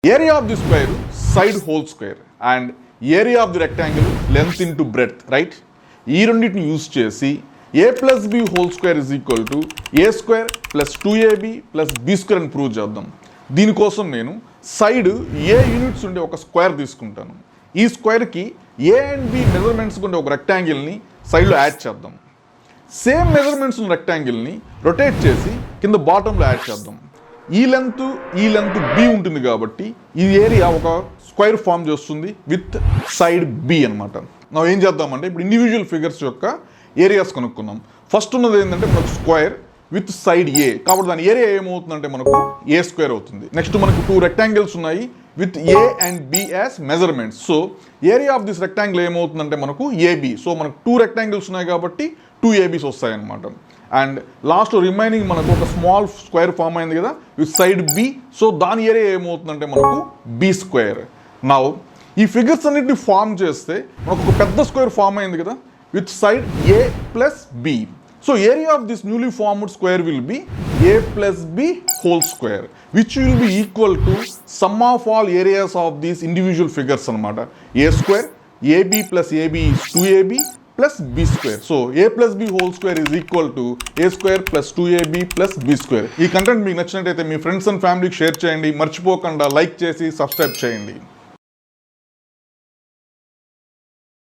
Area of the square, side whole square, and area of the rectangle, length into breadth, right? ఈ రెండింటిని use చేసి a plus b whole square is equal to a square plus 2ab plus b square అని prove చేద్దాం. దీనికోసం నేను side ఏ units ఉండే ఒక square తీసుకుంటాను. ఈ స్క్వేర్కి ఏ అండ్ బి మెజర్మెంట్స్ ఉండే ఒక రెక్టాంగిల్ని సైడ్లో యాడ్ చేద్దాం. సేమ్ మెజర్మెంట్స్ ఉన్న రెక్టాంగిల్ని రొటేట్ చేసి కింద బాటంలో యాడ్ చేద్దాం. ఈ లెంత్ బి ఉంటుంది కాబట్టి ఈ ఏరియా ఒక స్క్వేర్ ఫామ్ చేస్తుంది విత్ సైడ్ బి అనమాట. మనం ఏం చేద్దామంటే ఇప్పుడు ఇండివిజువల్ ఫిగర్స్ యొక్క ఏరియాస్ కనుక్కుందాం. ఫస్ట్ ఉన్నది ఏంటంటే మనకు స్క్వేర్ విత్ సైడ్ ఏ, కాబట్టి దాని ఏరియా ఏమవుతుందంటే మనకు ఏ స్క్వేర్ అవుతుంది. నెక్స్ట్ మనకు 2 రెక్టాంగిల్స్ ఉన్నాయి with a and be as measurements. So area of this rectangle ఏమవుతుందంటే మనకు ఏబి. సో మనకు 2 రెక్టాంగిల్స్ ఉన్నాయి కాబట్టి 2 ఏబీస్ వస్తాయి అనమాట. అండ్ లాస్ట్ రిమైనింగ్ మనకు ఒక స్మాల్ స్క్వేర్ ఫామ్ అయింది కదా విత్ సైడ్ బి. సో దాని ఏరియా ఏమవుతుందంటే మనకు బి స్క్వేర్. నా ఈ ఫిగర్స్ అన్నిటిని ఫామ్ చేస్తే మనకు ఒక పెద్ద స్క్వేర్ ఫామ్ అయింది కదా with side a plus b. So area of this newly formed square will be a plus b whole square which will be equal to sum of all areas of these individual figures అనమాట. A square ab plus ab is 2ab plus b square. So a plus b whole square is equal to a square plus 2ab plus b square. ఈ content మీకు నచ్చినట్లయితే మీ friends and ఫ్యామిలీకి share చేయండి. మర్చిపోకుండా like చేసి subscribe చేయండి.